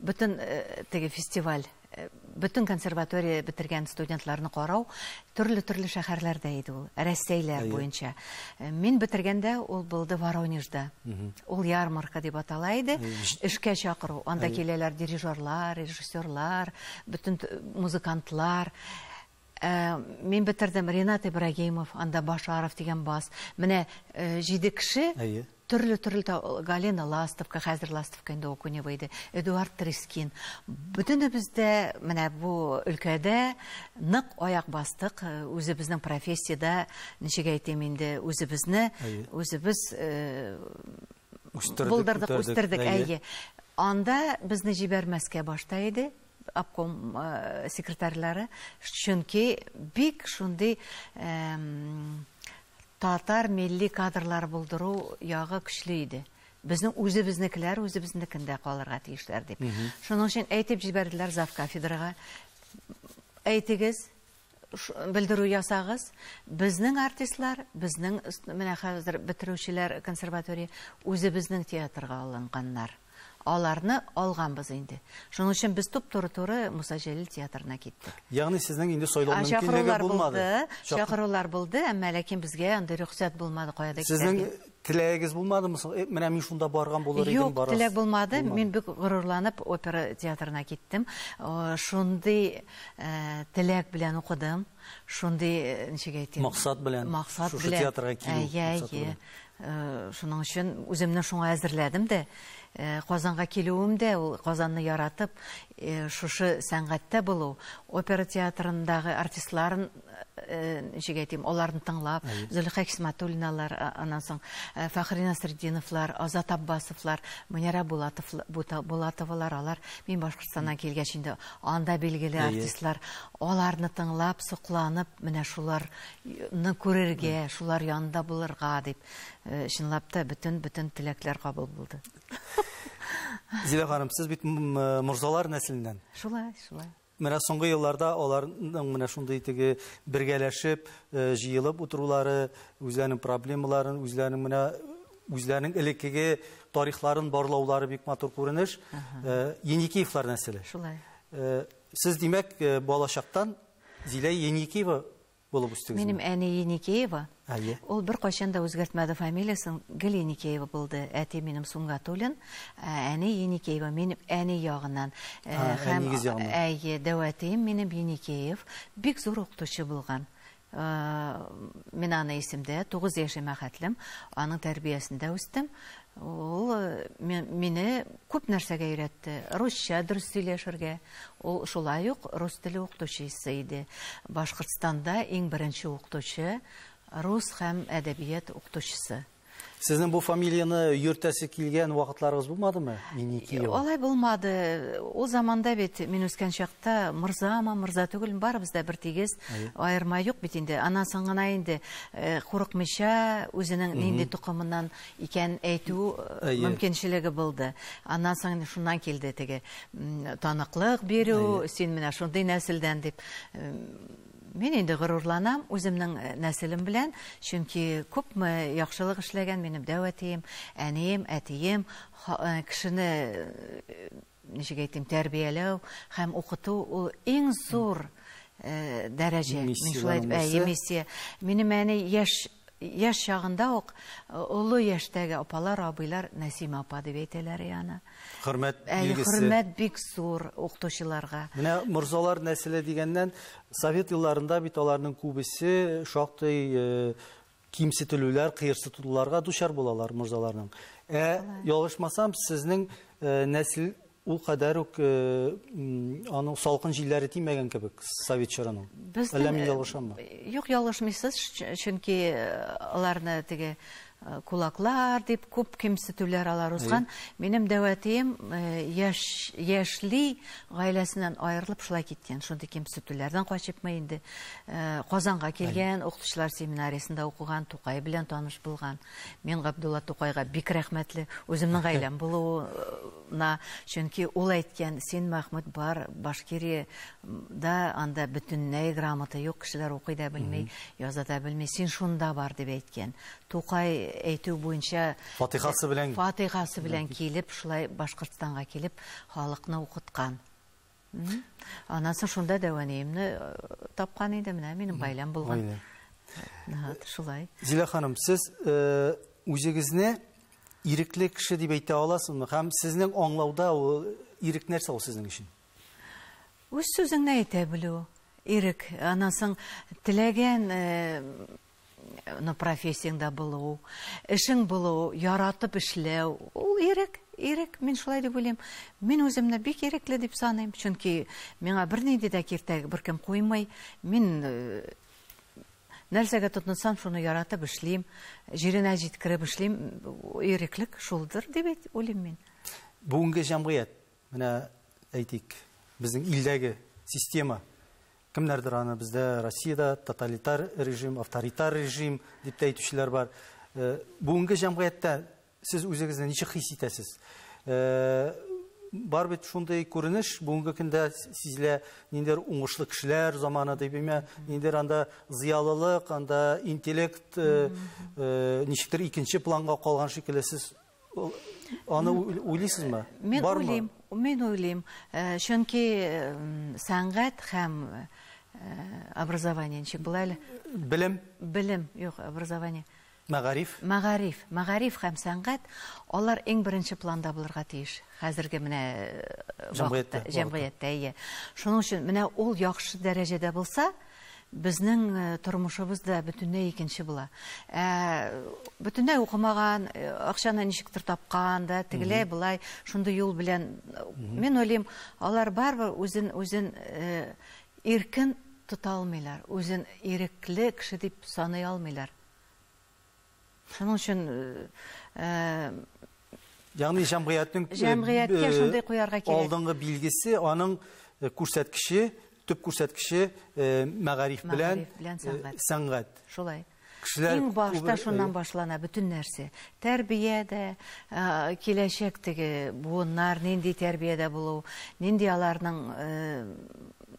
бөтен теге фестиваль, бөтен консерватория бетергән студентларны карау төрле шәһәрләрдә иде ул, Россияләр буенча. Мин бетергәндә ул булды Воронежда. Ул ярмарка дип атала иде. Эшкә чакыру. Анда киләләр дирижерлар, режиссерлар, бөтен музыкантлар. Мин бетердем Ренат Ибрагимов, анда Башаров дигән бас. Менә 7 кеше төрле Галина Ластовка, хәзер Ластовка инде укуне булды. Эдуард Трескин. Бөтенебездә менә бу өлкәдә нык аяк бастык. Үзебезнең профессиядә ничек әйтим инде, үзебез үстердек. Анда безне җибәрмәскә башта иде обком секретарьлары, чөнки бик шундый татар милли кадрлар булдыру ягы көчле иде. Безнең үзебезнекеләр үзебезнекендә калырга тиешләр дип. Шуның өчен әйтеп җибәрделәр завкафедрага. Әйтегез, белдерү ясагыз, безнең артистлар, безнең менә хәзер бетерүчеләр консерватория үзебезнең театрга алынганнар. Аларны алганбыз инде. Шуның өчен без туп-туры Муса Җәлил театрына киттек. Ягъни сезнең инде сайлау мөмкинлеге булмады. Чакырулар булды, әмма ләкин безгә анда рөхсәт булмады, каяда китәргә. Сезнең теләгегез булмадымы? Менә мин шунда барган булыр идем, барас. Юк, теләк булмады. Мин бик горурланып опера театрына киттем. Шундый теләк белән укыдым. Шундый ничек әйтим? Максат белән. Шушы театрга килү. Шуның өчен үземне шуңа әзерләдем дә. Казанга килүем дә, ул Казанны яратып, шушы сәнгатьтә булу, опера театрындагы артистларын ничек әйтим, аларны тыңлап, Зөлхә Хисмәтуллиналар, аннан соң Фәхри Насретдиновлар, Азат Аббасовлар, Мөнирә Булатовалар, алар мин Башкортстаннан килгәч инде анда билгеле артистлар, аларны тыңлап, сокланып, менә шуларны күрергә, шулар янында булырга дип, чынлап та бөтен теләкләр кабул булды. Зилә ханым, сез бит мурзалар нәселеннән. Шулай. Менә соңгы елларда аларның менә шундый теге бергәләшеп, җыелып утырулары, үзләренең проблемаларын, үзләренең элеккеге тарихларын барлаулары бик матур күренеш. Еникеевлар нәселе. Шулай. Сез димәк, балачактан Зилә Еникеева булып үстегез. Минем әни Еникеева. Ул бер кайчан да үзгәртмәде фамилиясын, Гөл Еникеева булды. Әти минем Сунгатуллин, әни Еникеева, минем әни ягыннан. Һәм дәвәтем минем Еникеев бик зур укытучы булган. Мен аны исемдә 9 яшемә хәтлем, аның тәрбиясендә үстем. Ул мине күп нәрсәгә өйрәтте. Русча дөрес сөйләшергә. Ул шулай ук рус теле укытучысы иде. Башкортстанда иң беренче укытучы, рус һәм әдәбият укытучысы. Сезнең бу фамилияны йөртәсе килгән вакытларыгыз булмадымы? Алай булмады. Ул заманда бит мин үскән чакта мырза түгел, барыбыз да бер тигез, аерма юк бит инде. Аннан соң гына инде курыкмыйча үзенең нинди тукымыннан икән әйтү мөмкинчелеге булды. Аннан соң шуннан килде теге таныклык бирү, син менә шундый нәселдән дип. Мен инде горурланам үземнең нәселем белән, чөнки күпме яхшылык эшләгән минем дәвәтием, әнием, әтием, кешене ничек әйтим, тәрбияләү һәм укыту ул иң зур дәрәҗә. Мин шулай миссия. Минем әни яшь чагында ук олы яшьтәге апалар, абыйлар Нәсима апа дип әйтәләр яна. Хөрмәт билгесе. Хөрмәт бик зур укытучыларга. Менә морзалар нәселе дигәннән Совет елларында бит аларның күбесе шактый кимсетелүләр, кыерсытуларга дучар булалар морзаларның. Ялгышмасам, сезнең нәсел ул кадәр үк аның салкын җилләре тимәгән кебек Совет чорының. Әллә мин ялгышаммы? Юк, ялгышмыйсыз, чөнки аларны теге кулаклар дип күп кимсетүләр алар узган. Минем дәвәтием яшьли гаиләсеннән аерылып шулай киткән. Шундый кимсетүләрдән качыпмы инде Казанга килгән, укытучылар семинариясендә укыган, Тукай белән таныш булган. Мин Габдулла Тукайга бик рәхмәтле, үземнең гаиләм булуына, чөнки ул әйткән, син Мәхмүд бар, Башкириядә анда бөтенләй грамота юк, кешеләр укый да белми, яза да белми, син шунда бар дип әйткән. Тукай әйтү буенча Фатихасы белән килеп, шулай Башкортстанга килеп, халыкны укыткан. Аннан соң шунда дәвәниемне тапкан иде, менә минем гаиләм булган. Шулай. Зилә ханым, сез үзегезне ирекле кеше дип әйтә аласызмы? Һәм сезнең аңлауда ирек нәрсә ул сезнең өчен? Үз сүзеңне әйтә белү, ирек. Аннан соң теләгән профессияңда булу, эшең булу, яратып эшләү, ул ирек. Мин шулай дип уйлыйм. Мин үземне бик ирекле дип саныйм, чөнки миңа бернинди дә киртәк беркем куймый. Мин нәрсәгә тотынсам, шуны яратып эшлим, җиренә җиткереп эшлим. Иреклек шулдыр дип уйлыйм мин. Бүгенге җәмгыять, менә әйтик, безнең илдәге система кемнәрдер аны бездә Россиядә тоталитар режим, авторитар режим дип әйтүчеләр бар. Бүгенге җәмгыятьтә сез үзегезне ничек хис итәсез? Бар бит шундый күренеш, бүгенге көндә сизелә, ниндидер уңышлы кешеләр заманы дип әйтмә, ниндидер анда зыялылык, анда интеллект ничектер икенче планга калган шикелле. Сез аны уйлыйсызмы? Мен уйлыйм, чөнки сәнгать һәм образование ничек була әле? Белем, юк, образование. Мәгариф һәм сәнгать, алар иң беренче планда булырга тиеш. Хәзерге менә җәмгыятьтә. Шуның өчен менә ул яхшы дәрәҗәдә булса, безнең тормышыбыз да бөтенләй икенче була. Бөтенләй укымаган, акчаны ничектер тапкан да, тегеләй булай, шундый юл белән, мен уйлыйм, алар барбыр үзен иркен тота алмыйлар, үзен ирекле кеше дип саный алмыйлар. Шуның өчен ягъни җәмгыятьнең шундый куярга кирәк. Алдынгы билгесе, аның күрсәткече, төп күрсәткече мәгариф белән сәнгать. Шулай. Иң башта шуннан башлана бөтен нәрсә. Тәрбиядә, киләчәктәге буыннар нинди тәрбиядә булу, нинди аларның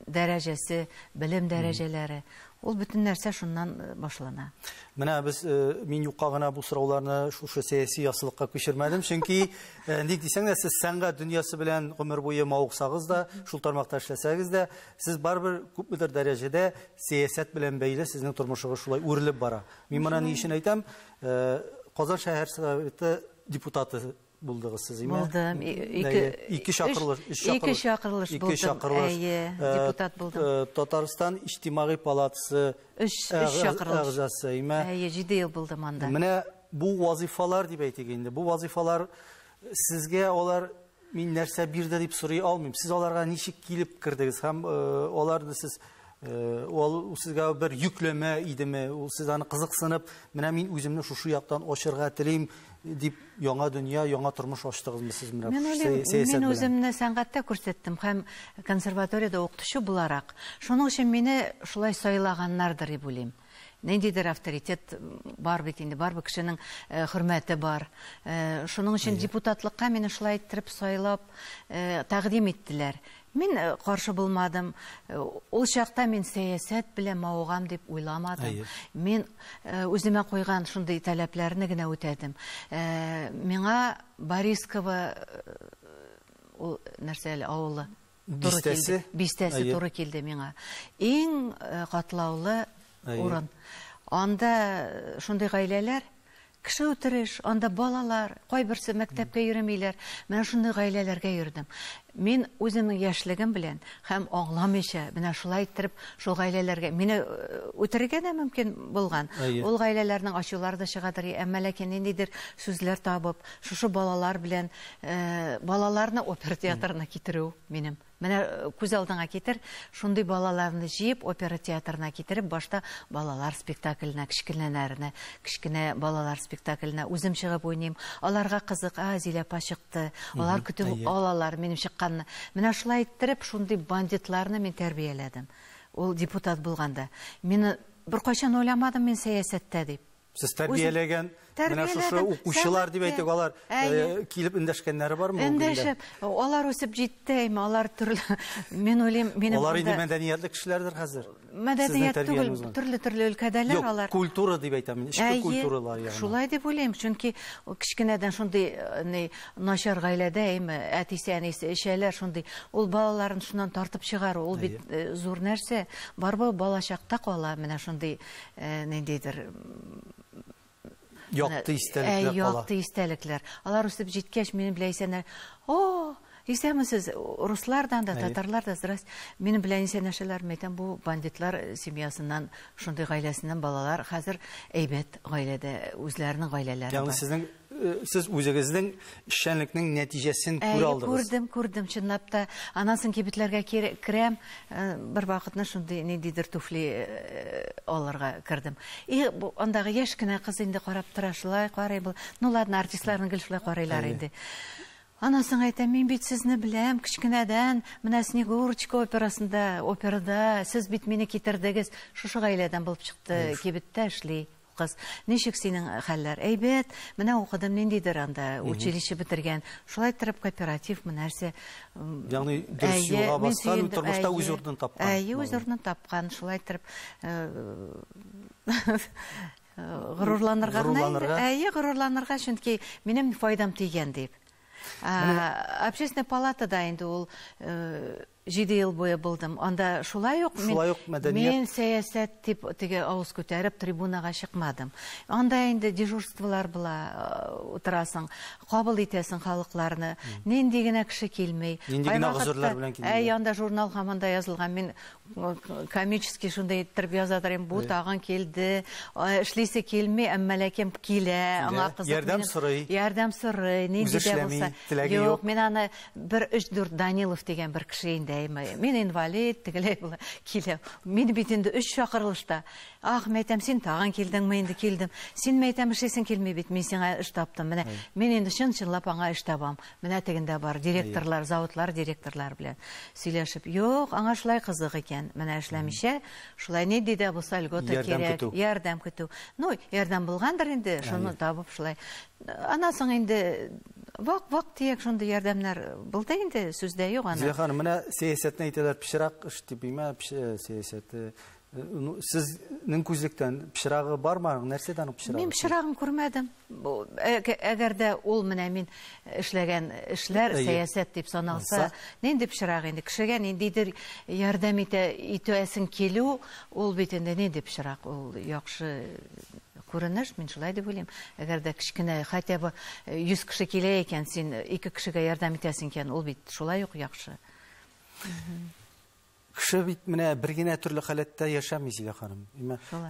дәрәҗәсе, белем дәрәҗәләре. Ул бөтен нәрсә шуннан башлана. Менә без мин юкка гына бу сорауларны шушы сәяси ясылыкка күчермәдем, чөнки ник дисәң дә, сез сәнгать дөньясы белән гомер буе мавыксагыз да, шул тармакта эшләсәгез дә, сез барбер күпмедер дәрәҗәдә сәясәт белән бәйле сезнең тормышыгыз шулай үрелеп бара. Мин моны ни өчен әйтәм? Казан шәһәр советы депутаты булдыгыз сез, Булдым. Ике чакырылыш депутат булдым. Татарстан иҗтимагый палатасы әгъзасы, 7 ел булдым анда. Менә бу вазифалар дип әйтик инде. Бу вазифалар сезгә алар мин нәрсә бирде дип сорый алмыйм. Сез аларга ничек килеп кирдегез һәм аларны сез ул сезгә бер yükleme идеме? Ул сез аны кызыксынып, менә мин үземне шушы яктан ачырга телим дип яңа дөнья, яңа тормыш ачтыгызмы сез менә сәясәт белән? Мин үземне сәнгатьтә күрсәттем һәм консерваториядә укытучы буларак. Шуның өчен мине шулай сайлаганнардыр дип уйлыйм. Ниндидер авторитет бар бит инде, бар бу кешенең хөрмәте бар. Шуның өчен депутатлыкка мине шулай иттереп сайлап тәкъдим иттеләр. Мин каршы булмадым. Ул чакта мин сәясәт белән мавыгам дип уйламадым. Мин үземә куйган шундый таләпләрне генә үтәдем. Миңа Борисково нәрсәле авылы бистәсе туры килде миңа. Иң катлаулы урын. Анда шундый гаиләләр, кеше үтереш, анда балалар, кайберсе мәктәпкә йөрмиләр. Менә шундый гаиләләргә йөрдем. Мин үземнең яшьлегем белән һәм аңламыйча менә шулай иттереп шул гаиләләргә мине үтерергә дә мөмкин булган. Ул гаиләләрнең ачулары да чыгадыр, әмма ләкин ниндидер сүзләр табып, шушы балалар белән балаларны опера театрына китерү минем. Менә күз алдыңа китер, шундый балаларны җыеп опера театрына китереп, башта балалар спектакленә, кичкенә балалар спектакленә үзем чыгып уйныйм. Аларга кызык, Зиләпа чыкты. Алар көтеп алалар минем чыкканны. Менә шулай иттереп, шундый бандитларны мин тәрбияләдем. Ул депутат булганда. Мине беркайчан уйламадым мин сәясәттә дип. Сез тәрбияләгән, менә шушы укучылар дип әйтик, алар килеп эндәшкәннәре бармы? Эндәшеп, алар үсеп җитте, алар төрле. Мин уйлыйм, минем алар инде мәдәниятле кешеләрдер хәзер. Мәдәният түгел, төрле өлкәдәләр алар. Юк, культура дип әйтәм, ичке культуралар ягына. Шулай дип уйлыйм, чөнки кичкенәдән шундый начар гаиләдә, әтисе, әнисе эчәләр, шундый. Ул балаларын шуннан тартып чыгару, ул бит зур нәрсә. Барбы балачакта кала, менә шундый ниндидер Якты истәлекләр кала. Якты истәлекләр. Алар үсеп җиткәч, минем белән исәннәр. Исәмсез, руслардан да, татарлар да, здрасте. Минем белән исәннәшәләр, мәйтәм, бу бандитлар семьясыннан, шундый гаиләсеннән балалар хәзер әйбәт гаиләдә, үзләренең гаиләләре бар. Ягъни сез үзегезнең эшчәнлекнең нәтиҗәсен күрә алдыгыз. Күрдем, чынлап та. Аннан соң кибетләргә керәм, бер вакытны шундый ниндидер туфли алырга кердем. Андагы яшь кенә кыз инде карап тора, шулай карый бу. Ну ладно, артистларның гел шулай карыйлар инде. Аннан соң әйтәм, мин бит сезне беләм, кичкенәдән, менә Снегурочка операда, сез бит мине китердегез, шушы гаиләдән булып чыкты, кибеттә эшли. Кыз, ничек синең хәлләр? Әйбәт, менә укыдым, ниндидер анда, училище бетергән. Шулай торып кооператив нәрсә. Ягъни дөрес юлга баскан, тормышта үз урынын тапкан. Үз урынын тапкан, шулай торып горурланырга, чөнки минем файдам тигән дип. Общественная палатада инде ул 7 ел буе булдым. Анда шулай ук мен сәясәт дип теге авыз күтәреп трибунага чыкмадым. Анда инде дежурстволар була, утырасың, кабул итәсең халыкларны. Нинди генә кеше килмей. Нинди генә гызырлар белән килмей. Анда журнал һаманда язылган. Мин комический шундый иттереп язадырым. Бу тагын килде, эшлисе килмей, әмма ләкин килә, аңа кызык. Ярдәм сорый, нинди дә булса. Юк, мин аны 1-3-4 Данилов дигән бер кеше инде. Мен инвалид, тегеләй була, килә. Мин бит инде 3 чакырылышта. Мәйтәм, син тагын килдеңме? Инде килдем. Син мәйтәм, эшлисең килмей бит, мен сиңа эш таптым. Менә мен инде чынлап аңа эш табам. Менә тегендә бар директорлар, заводлар директорлар белән сөйләшеп. Юк, аңа шулай кызык икән. Менә эшләмичә, шулай ни диде булса льгота кирәк, ярдәм көтү. Ну, ярдәм булгандыр инде, шуны табып шулай. Аннан соң инде вак тиек шундый ярдәмнәр булды инде, сүздә юк аны. Зилә ханым, менә сәясәтне әйтәләр, пишрак эш дип әйтмә, сәясәте. Сезнең күзлектән пишрагы бармы? Нәрсәдән пишрагы? Мин пишрагын күрмәдем. Әгәр дә ул менә мин эшләгән эшләр сәясәт дип саналса, нинди пишрак инде? Кешегә ниндидер ярдәм итәсең килү, ул бит инде нинди пишрак? Ул яхшы күренеш, мин шулай дип уйлыйм. Әгәр дә кичкенә хотя бы 100 кеше килә икән, син 2 кешегә ярдәм итәсең икән, ул бит шулай ук яхшы. Кеше бит менә бер генә төрле халәттә яшәми, Зилә ханым.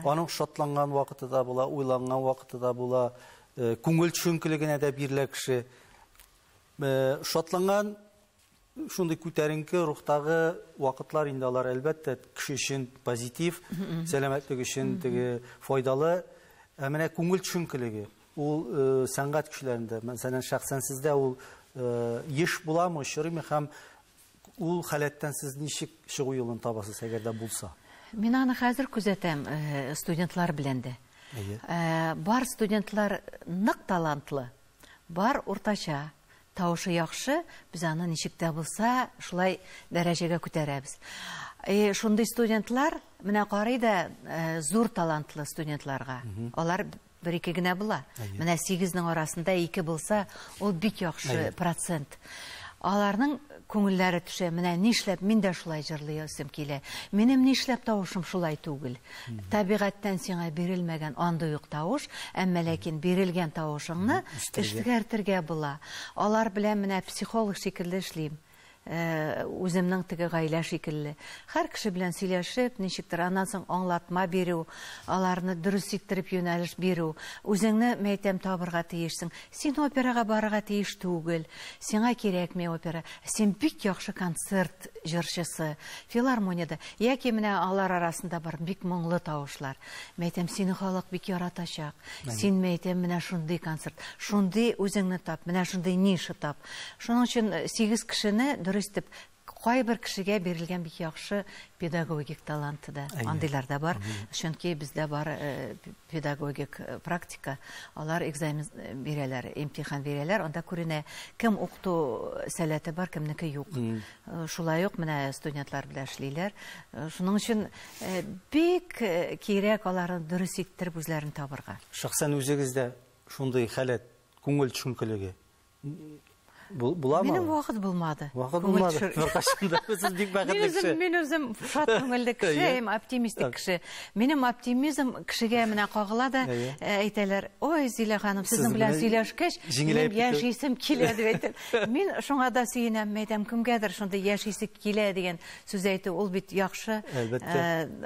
Аның шатланган вакыты да була, уйланган вакыты да була, күңел төшенкелегенә дә бирелә кеше. Шатланган шундый күтәренке рухтагы вакытлар инде алар әлбәттә кеше өчен позитив, сәламәтлек өчен теге файдалы. Менә күңел төшенкелеге ул сәнгать кешеләрендә, мәсәлән, шәхсән сездә ул еш буламы, очрыймы һәм ул халәттән сез ничек чыгу юлын табасыз, әгәр дә булса? Мин аны хәзер күзәтәм студентлар белән дә. Бар студентлар нык талантлы, бар уртача. Тавышы яхшы, без аны ничек тә булса, шулай дәрәҗәгә күтәрәбез. Шундый студентлар, менә карый да зур талантлы студентларга. Алар 1-2 генә була. Менә 8-ның арасында 2 булса, ул бик яхшы процент. Аларның күңелләре төшә, менә нишләп мин дә шулай җырлыйсым килә. Минем нишләп тавышым шулай түгел. Табигатьтән сиңа бирелмәгән андый ук тавыш, әмма ләкин бирелгән тавышыңны эшләргә була. Алар белән менә психолог шикелле эшлим. Үземнең теге гаилә шикелле. Һәр кеше белән сөйләшеп, ничектер аннан соң аңлатма бирү, аларны дөрес иттереп юнәлеш бирү. Үзеңне мәйтәм табырга тиешсең. Син операга барырга тиеш түгел. Сиңа кирәкми опера. Син бик яхшы концерт җырчысы. Филармониядә яки менә алар арасында бар бик моңлы тавышлар. Мәйтәм сине халык бик яратачак. Син мәйтәм менә шундый концерт, шундый үзеңне тап, менә шундый ниша тап. Шуның өчен 8 кешене дөрестеп, кайбер кешегә бирелгән бик яхшы педагогик таланты да, андыйлар да бар. Чөнки бездә бар педагогик практика. Алар экзамен бирәләр, имтихан бирәләр, анда күренә кем укыту сәләте бар, кемнеке юк. Шулай ук менә студентлар белән эшлиләр. Шуның өчен бик кирәк аларны дөрес иттереп үзләрен табырга. Шәхсән үзегездә шундый халәт, күңел төшенкелеге буламы? Минем вакыт булмады. Вакыт булмады. Сез бик бәхетле кеше. Мин үзем шат күңелле кеше, оптимистик кеше. Минем оптимизм кешегә менә кагыла да әйтәләр: "Ой, Зилә ханым, сезнең белән сөйләшкәч, мин яшисем килә" дип әйтәләр. Мин шуңа да сөенәм, мәйтәм, кемгәдер шундый яшисе килә дигән сүз әйтү, ул бит яхшы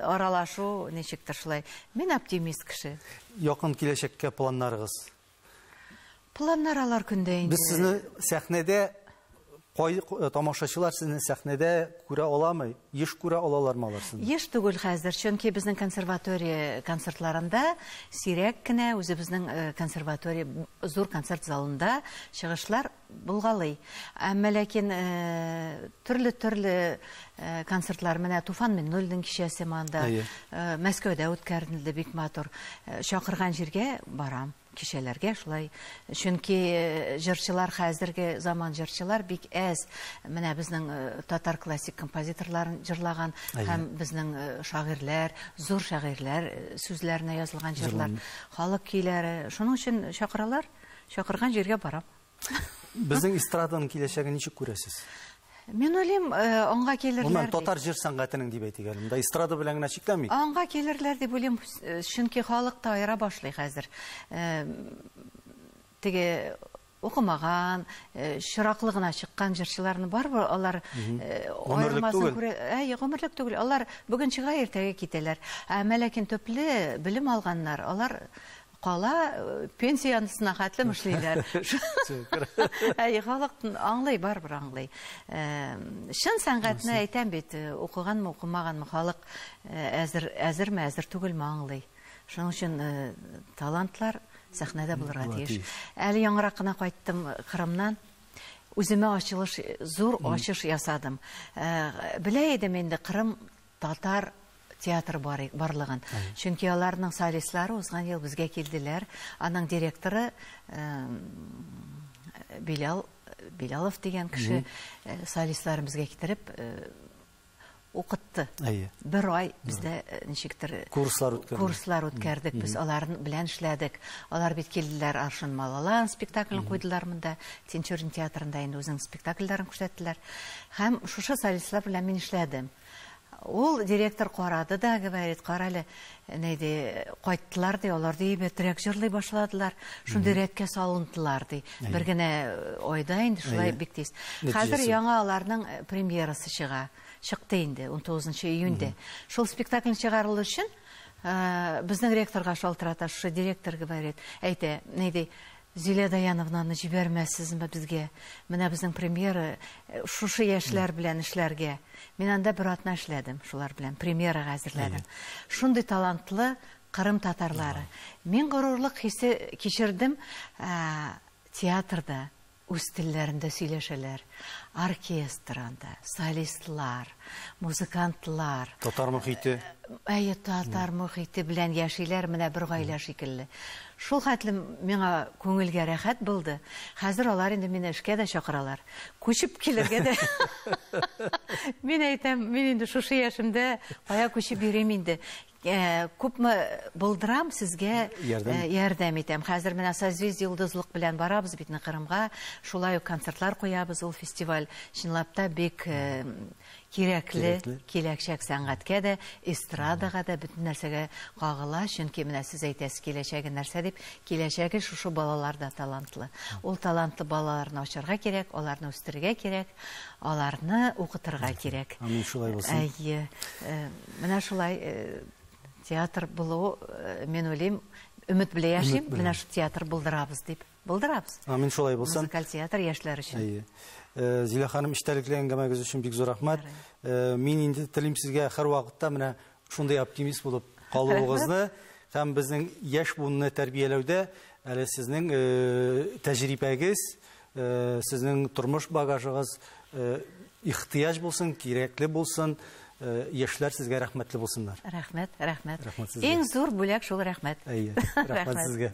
аралашу, ничектер шулай. Мин оптимист кеше. Якын киләчәккә планнарыгыз? Планнар алар көндә инде. Без сезне сәхнәдә, тамашачылар сезне сәхнәдә күрә аламы? Еш күрә алалармы алар сезне? Еш түгел хәзер, чөнки безнең консерватория концертларында сирәк кенә үзебезнең консерватория зур концерт залында чыгышлар булгалый. Әмма ләкин төрле концертлар, менә Туфан Миннуллин кичәсе манда, Мәскәүдә үткәрелде, бик матур. Чакырган җиргә барам. Кишәләргә шулай. Чөнки җырчылар, хәзерге заман җырчылар бик әз. Менә безнең татар классик композиторларын җырлаган һәм безнең шагыйрьләр, зур шагыйрьләр сүзләренә язылган җырлар, халык көйләре. Шуның өчен чакыралар, чакырган җиргә барам. Безнең эстраданың киләчәген ничек күрәсез? Мен уйлыйм, аңга келерләр. Моннан татар җыр сәнгатенең дип әйтик әле. Монда эстрада белән генә чикләми. Аңга келерләр дип уйлыйм, чөнки халык та айыра башлый хәзер. Теге укымаган, чираклы гына чыккан җырчыларны барбы, алар гомерлек түгел. Гомерлек түгел. Алар бүген чыга, иртәгә китәләр. Әмма ләкин төпле белем алганнар, алар кала пенсиясына хәтле эшлиләр. Халык аңлый, барбыр аңлый. Шын сәнгатьне әйтәм бит, укыганмы, укымаганмы, халык әзерме, әзер түгелме аңлый. Шуның өчен талантлар сәхнәдә булырга тиеш. Әле яңрак кына кайттым Кырымнан. Үземә ачылыш, зур ачыш ясадым. Белә идем инде Кырым татар театр барлыгын. Чөнки аларның солистлары узган ел безгә килделәр. Аның директоры Билалов дигән кеше солистларын безгә китереп укытты. Бер ай бездә ничектер курслар үткәрдек. Без алар белән эшләдек. Алар бит килделәр, Аршын Малалан спектаклен куйдылар монда. Тинчурин театрында инде үзенең спектакльләрен күрсәттеләр. Һәм шушы солистлар белән мин эшләдем. Ул директор карады да, говорит, каралы, кайттылар ди, алар ди бетрәк җырлый башладылар. Шундый рәткә салындылар ди. Бер генә айда инде шулай бик тиз. Хәзер яңа аларның премьерасы чыкты инде 19 июньдә. Шул спектакль чыгарылыш өчен безнең ректорга шалтырата, шушы директор говорит, әйтә, Зилә Даяновнаны җибәрмәссезме безгә? Менә безнең премьера шушы яшьләр белән эшләргә. Мин анда бер атна эшләдем, шулар белән премьерага әзерләдем. Шундый талантлы Кырым татарлары. Мин горурлык хисе кичердем, театрда үз телләрендә сөйләшәләр. Оркестрында, солистлар, музыкантлар. Татар мөхите. Татар мөхите белән яшиләр, менә бер гаилә шикелле. Шул хәтле миңа күңелгә рәхәт булды. Хәзер алар инде мине эшкә дә чакыралар. Күчеп килергә дә. Мин әйтәм, мин инде шушы яшемдә кая күчеп йөрим инде. Күпме булдырам сезгә ярдәм итәм. Хәзер менә созвездие йолдызлык белән барабыз бит Кырымга. Шулай ук концертлар куябыз, ул фестиваль чынлап та бик кирәкле, киләчәк сәнгатькә дә, эстрадага да, бөтен нәрсәгә кагыла, чөнки менә сез әйтәсез киләчәге нәрсә дип, киләчәге шушы балаларда талантлы. Ул талантлы балаларны ачарга кирәк, аларны үстерергә кирәк, аларны укытырга кирәк. Амин, шулай булсын. Менә шулай театр булу, мен уйлыйм, өмет белән яшим, менә шу театр булдырабыз дип. Булдырабыз. Амин, шулай булсын. Музыкаль театр яшьләр өчен. Зилә ханым, эштәлекле әңгәмәгез өчен бик зур рәхмәт. Мин инде телим сезгә һәр вакытта менә шундый оптимист булып калуыгызны һәм безнең яшь буынны тәрбияләүдә әле сезнең тәҗрибәгез, сезнең тормыш багажыгыз ихтыяҗ булсын, кирәкле булсын. Яшьләр сезгә рәхмәтле булсыннар. Рәхмәт. Иң зур бүләк шул рәхмәт. Рәхмәт сезгә.